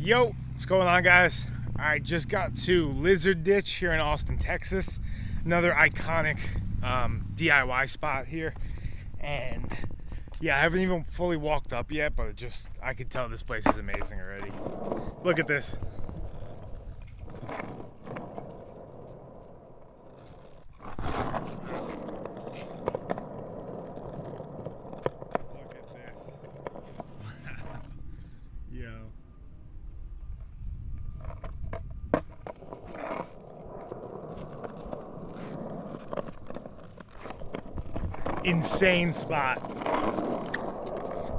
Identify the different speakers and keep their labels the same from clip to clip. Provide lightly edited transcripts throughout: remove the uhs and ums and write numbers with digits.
Speaker 1: Yo, what's going on, guys? I just got to Lizard Ditch here in Austin, Texas. Another iconic DIY spot here. And yeah, I haven't even fully walked up yet, but I could tell this place is amazing already. Look at this. Insane spot.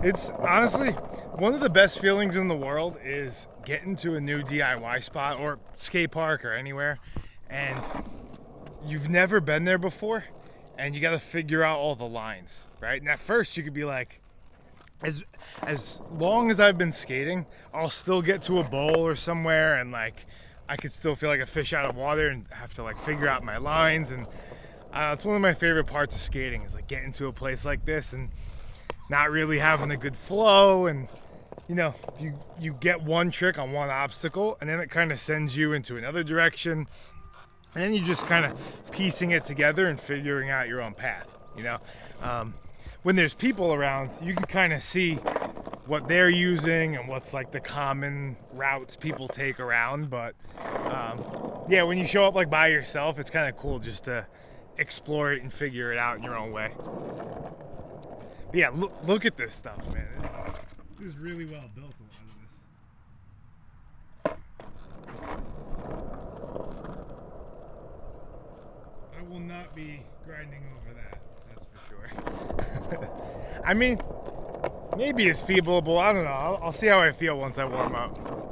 Speaker 1: It's honestly one of the best feelings in the world is getting to a new DIY spot or skate park or anywhere, and you've never been there before, and you got to figure out all the lines, right? And at first you could be like, as long as I've been skating, I'll still get to a bowl or somewhere, and like I could still feel like a fish out of water and have to like figure out my lines. And it's one of my favorite parts of skating is like getting to a place like this and not really having a good flow, and you know, you get one trick on one obstacle and then it kind of sends you into another direction, and then you just kind of piecing it together and figuring out your own path, you know. When there's people around, you can kind of see what they're using and what's like the common routes people take around, but yeah, when you show up like by yourself, it's kind of cool just to explore it and figure it out in your own way. But yeah, look at this stuff, man. This is really well built, a lot of this. I will not be grinding over that, that's for sure. I mean, maybe it's feasible, I don't know. I'll see how I feel once I warm up.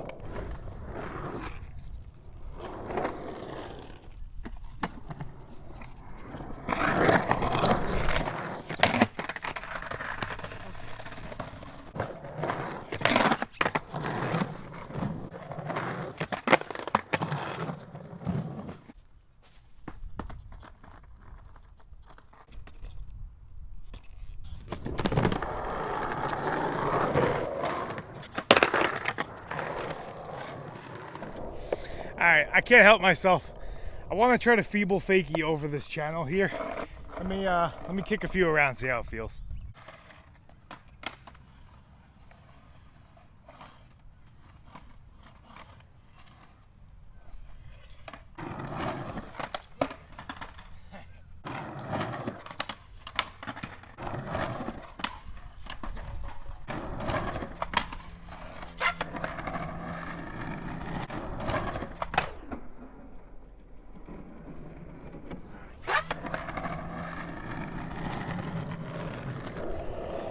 Speaker 1: Alright, I can't help myself. I want to try to feeble fakie over this channel here. Let me kick a few around, see how it feels.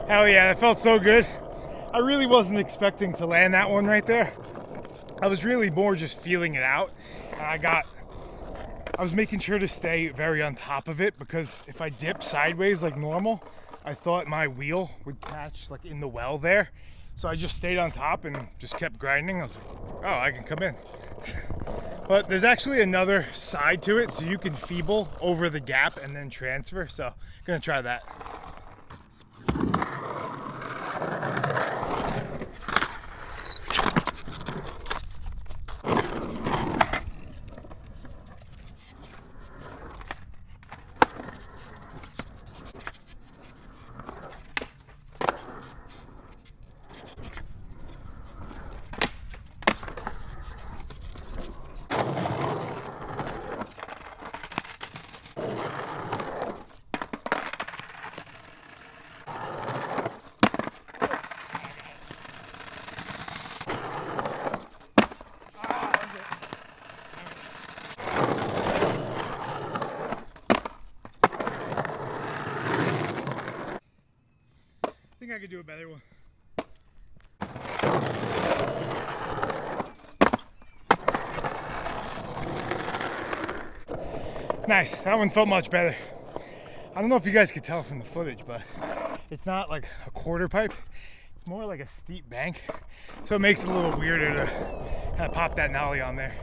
Speaker 1: Hell yeah, that felt so good. I really wasn't expecting to land that one right there. I was really more just feeling it out. And I was making sure to stay very on top of it, because if I dip sideways like normal, I thought my wheel would catch like in the well there. So I just stayed on top and just kept grinding. I was like, oh, I can come in. But there's actually another side to it, so you can feeble over the gap and then transfer. So I'm gonna try that. I think I could do a better one. Nice, that one felt much better. I don't know if you guys could tell from the footage, but it's not like a quarter pipe. It's more like a steep bank. So it makes it a little weirder to kind of pop that nollie on there.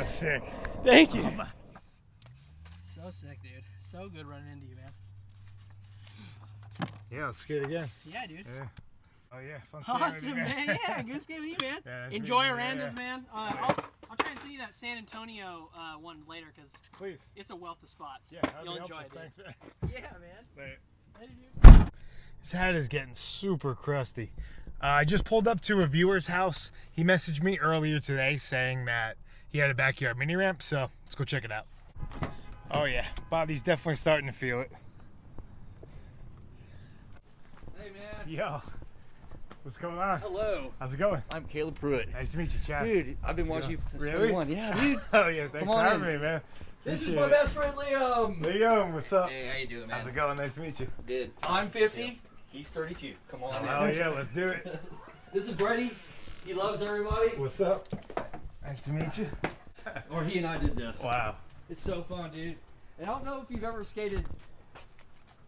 Speaker 1: was sick.
Speaker 2: Thank you. So sick, dude. So good running into you, man.
Speaker 1: Yeah, let's skate again.
Speaker 2: Yeah, dude.
Speaker 1: Yeah. Oh yeah, fun skating with you,
Speaker 2: Awesome, man. Yeah, good skating with you, man.
Speaker 1: Yeah,
Speaker 2: Enjoy
Speaker 1: really,
Speaker 2: Aranda's, man. I'll try and send you that San Antonio one later, because
Speaker 1: please.
Speaker 2: It's a wealth of spots.
Speaker 1: Yeah,
Speaker 2: you'll enjoy it.
Speaker 1: Thanks, man.
Speaker 2: Yeah, man.
Speaker 1: Right.
Speaker 2: Later, dude.
Speaker 1: His hat is getting super crusty. I just pulled up to a viewer's house. He messaged me earlier today saying that he had a backyard mini ramp, so let's go check it out. Oh yeah, body's definitely starting to feel it.
Speaker 3: Hey man.
Speaker 1: Yo, what's going on?
Speaker 3: Hello.
Speaker 1: How's it going?
Speaker 3: I'm Caleb Pruitt.
Speaker 1: Nice to meet you, Chad.
Speaker 3: Dude, I've been watching you since
Speaker 1: Really?
Speaker 3: 21. Yeah, dude.
Speaker 1: Oh yeah, thanks
Speaker 3: Come
Speaker 1: for
Speaker 3: on
Speaker 1: having
Speaker 3: in.
Speaker 1: me, man.
Speaker 3: This is
Speaker 1: Appreciate
Speaker 3: my
Speaker 1: it.
Speaker 3: best friend Liam.
Speaker 1: There you go. What's up?
Speaker 3: Hey, how you doing, man?
Speaker 1: How's it going? Nice to meet you.
Speaker 3: Good. I'm 50. He's 32. Come on.
Speaker 1: Oh yeah, let's do it.
Speaker 3: This is Brady. He loves everybody.
Speaker 1: What's up? Nice to meet you.
Speaker 3: Or he and I did this.
Speaker 1: Wow.
Speaker 3: It's so fun, dude. And I don't know if you've ever skated.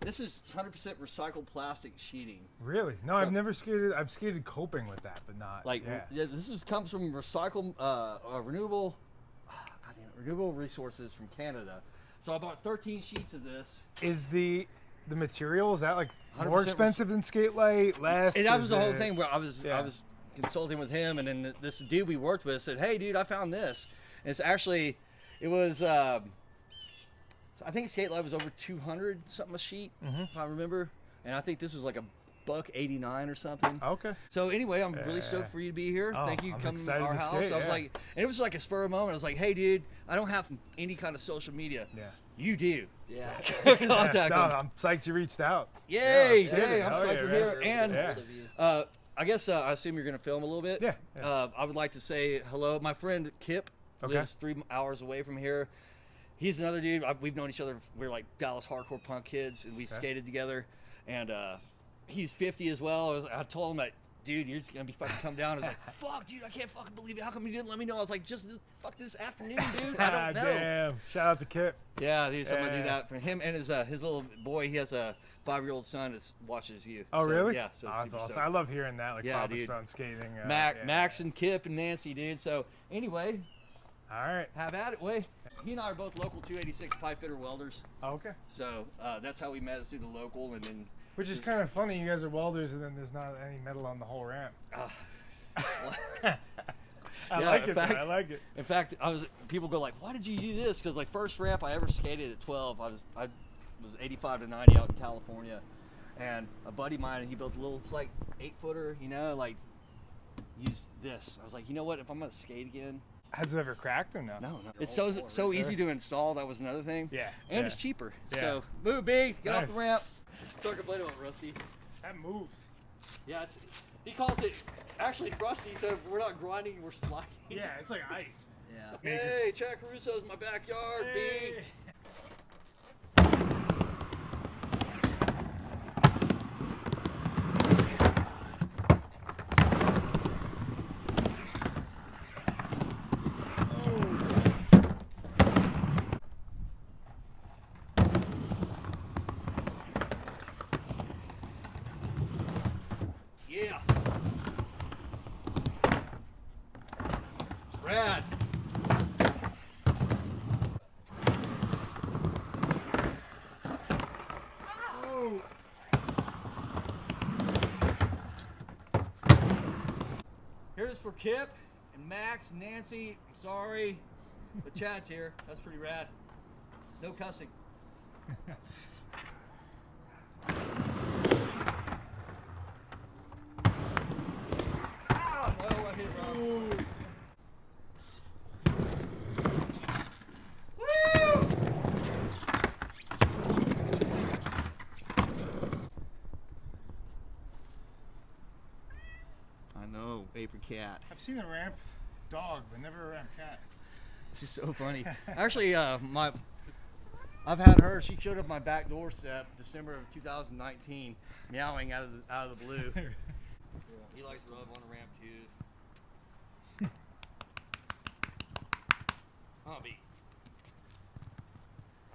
Speaker 3: This is 100% recycled plastic sheeting.
Speaker 1: Really? No, I've never skated. I've skated coping with that, but not.
Speaker 3: Like,
Speaker 1: yeah.
Speaker 3: this comes from recycled, renewable resources from Canada. So I bought 13 sheets of this.
Speaker 1: Is the material, is that like
Speaker 3: 100%
Speaker 1: more expensive than Skate Light? Less?
Speaker 3: And that was
Speaker 1: Is
Speaker 3: the whole
Speaker 1: it-
Speaker 3: thing where I was consulting with him, and then this dude we worked with said, "Hey, dude, I found this." And it's actually, it was, I think Skate Light was over 200 something a sheet, if I remember, and I think this was like $1.89 or something.
Speaker 1: Okay.
Speaker 3: So anyway, I'm really stoked for you to be here.
Speaker 1: Oh,
Speaker 3: Thank you for
Speaker 1: I'm
Speaker 3: coming to
Speaker 1: excited
Speaker 3: our
Speaker 1: to
Speaker 3: house.
Speaker 1: skate,
Speaker 3: I was
Speaker 1: yeah.
Speaker 3: like, and it was like a spur of the moment. I was like, "Hey, dude, I don't have any kind of social media."
Speaker 1: Yeah.
Speaker 3: You do.
Speaker 2: Yeah.
Speaker 3: Contact
Speaker 1: No,
Speaker 3: him.
Speaker 1: I'm psyched you reached out.
Speaker 3: Yay!
Speaker 1: let's get it.
Speaker 3: Yay! I'm
Speaker 1: Oh,
Speaker 3: psyched
Speaker 1: yeah,
Speaker 3: you're
Speaker 1: man.
Speaker 3: here. And
Speaker 1: Yeah.
Speaker 3: I guess I assume you're going to film a little bit.
Speaker 1: Yeah, yeah.
Speaker 3: I would like to say hello. My friend Kip lives 3 hours away from here. He's another dude. We've known each other. We're like Dallas hardcore punk kids, and we skated together. And he's 50 as well. I told him that, dude, you're just going to be fucking come down. I was like, fuck, dude, I can't fucking believe it. How come you didn't let me know? I was like, just fuck this afternoon, dude. I don't know.
Speaker 1: Damn. Shout out to Kip.
Speaker 3: Yeah, dude, so I'm going to do
Speaker 1: Yeah.
Speaker 3: that for him and his little boy. He has a 5-year-old son that watches you.
Speaker 1: Oh,
Speaker 3: So,
Speaker 1: really?
Speaker 3: Yeah. So
Speaker 1: Oh, that's
Speaker 3: super
Speaker 1: awesome.
Speaker 3: stoked.
Speaker 1: I love hearing that, like
Speaker 3: Yeah,
Speaker 1: father
Speaker 3: dude.
Speaker 1: son skating.
Speaker 3: Max and Kip and Nancy, dude. So anyway,
Speaker 1: All right.
Speaker 3: have at it, way. He and I are both local 286 pipe fitter welders.
Speaker 1: Okay.
Speaker 3: So that's how we met, is through the local, and then
Speaker 1: Which is kind of funny. You guys are welders, and then there's not any metal on the whole ramp. I
Speaker 3: Yeah,
Speaker 1: like
Speaker 3: in
Speaker 1: it. Though.
Speaker 3: fact-
Speaker 1: I like it.
Speaker 3: in fact, people go like, "Why did you do this?" Because like first ramp I ever skated at 12, I was 85 to 90 out in California, and a buddy of mine, he built a little, it's like 8-footer, you know, like used this. I was like, you know what? If I'm gonna skate again.
Speaker 1: Has it ever cracked or no?
Speaker 3: No. It's so easy to install. That was another thing.
Speaker 1: Yeah,
Speaker 3: And
Speaker 1: yeah.
Speaker 3: it's cheaper.
Speaker 1: Yeah.
Speaker 3: So move, B. Get off
Speaker 1: Nice.
Speaker 3: the ramp. Start complaining about Rusty.
Speaker 1: That moves.
Speaker 3: Yeah, he calls it actually Rusty. So we're not grinding, we're sliding.
Speaker 1: Yeah, it's like ice.
Speaker 2: Yeah.
Speaker 3: Hey, Chad Caruso's my backyard,
Speaker 1: Hey.
Speaker 3: B. Yeah. Rad.
Speaker 1: Oh.
Speaker 3: Here's for Kip and Max and Nancy. I'm sorry, but Chad's here. That's pretty rad. No cussing. Ow, no, I hit it wrong. Woo! I know, paper cat.
Speaker 1: I've seen a ramp dog, but never a ramp cat.
Speaker 3: This is so funny. Actually, I've had her. She showed up at my back doorstep December of 2019, meowing out of the blue. He likes to rub on a ramp too. Oh, B.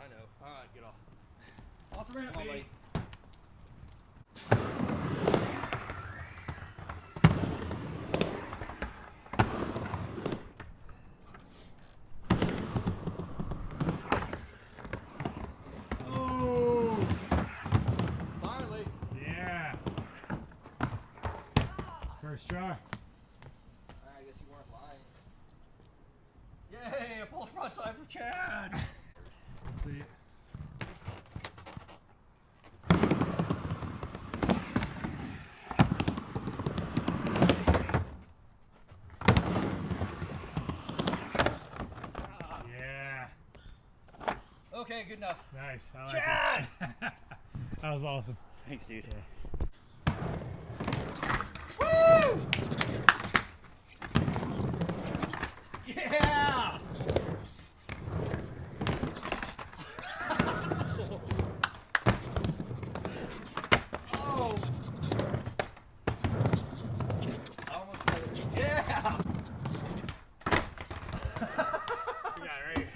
Speaker 3: I know. All right, get off. Off the ramp,
Speaker 1: Come on,
Speaker 3: buddy.
Speaker 1: Nice try.
Speaker 3: I guess you weren't lying. Yay, a pull front side for Chad.
Speaker 1: Let's see it. Yeah.
Speaker 3: Okay, good enough.
Speaker 1: Nice. I like
Speaker 3: Chad!
Speaker 1: it. That was awesome.
Speaker 3: Thanks, dude.
Speaker 1: Yeah.
Speaker 3: Woo! Yeah! Oh! I almost said it. Yeah!
Speaker 1: You got it right.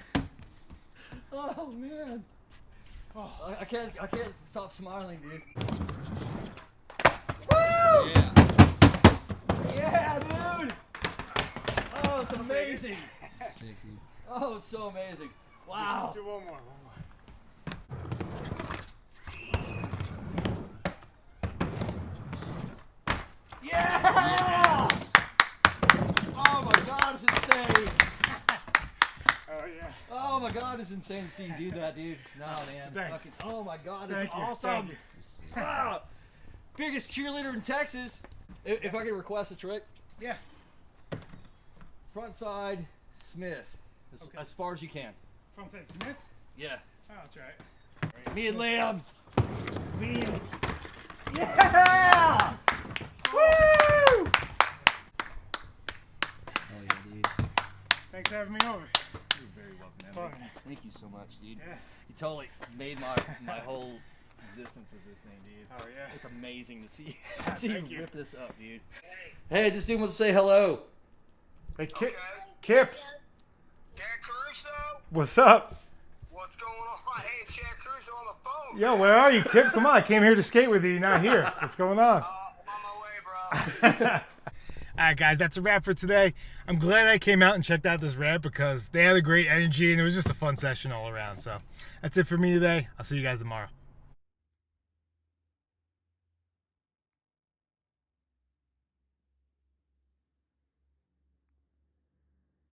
Speaker 3: Oh man! Oh. I can't stop smiling, dude. Woo!
Speaker 2: Yeah.
Speaker 3: Yeah, dude! Oh, it's amazing!
Speaker 2: Sick, dude.
Speaker 3: Oh, it's so amazing! Wow!
Speaker 1: Do one more.
Speaker 3: Yeah! Oh my God, it's insane!
Speaker 1: Oh yeah.
Speaker 3: Oh my God, it's insane to see you do that, dude. No, man.
Speaker 1: Thanks.
Speaker 3: Fucking, oh my God, that's
Speaker 1: Thank you.
Speaker 3: awesome!
Speaker 1: Thank you.
Speaker 3: Ah, biggest cheerleader in Texas. If I could request a trick,
Speaker 1: Yeah.
Speaker 3: front side Smith,
Speaker 1: Okay.
Speaker 3: as far as you can.
Speaker 1: Frontside Smith.
Speaker 3: Yeah.
Speaker 1: I'll try it.
Speaker 3: Me and Liam. Me and... Yeah! Woo!
Speaker 2: Oh yeah, dude.
Speaker 1: Thanks for having me over.
Speaker 3: You're very welcome, man.
Speaker 1: Fun.
Speaker 3: Thank you so much, dude.
Speaker 1: Yeah.
Speaker 3: You totally made my whole existence with this thing, dude.
Speaker 1: Oh yeah.
Speaker 3: It's amazing to see,
Speaker 1: Thank you.
Speaker 3: rip this up, dude. Hey, this dude wants to say hello.
Speaker 1: Hey, Kip.
Speaker 4: Okay.
Speaker 1: Kip.
Speaker 4: Chad Caruso?
Speaker 1: What's up?
Speaker 4: What's going on? Hey, it's Chad Caruso on the phone.
Speaker 1: Yo, where are you, Kip? Come on, I came here to skate with you. You're not here. What's going on?
Speaker 4: I'm on my way, bro.
Speaker 1: All right, guys, that's a wrap for today. I'm glad I came out and checked out this ramp because they had a great energy and it was just a fun session all around. So that's it for me today. I'll see you guys tomorrow.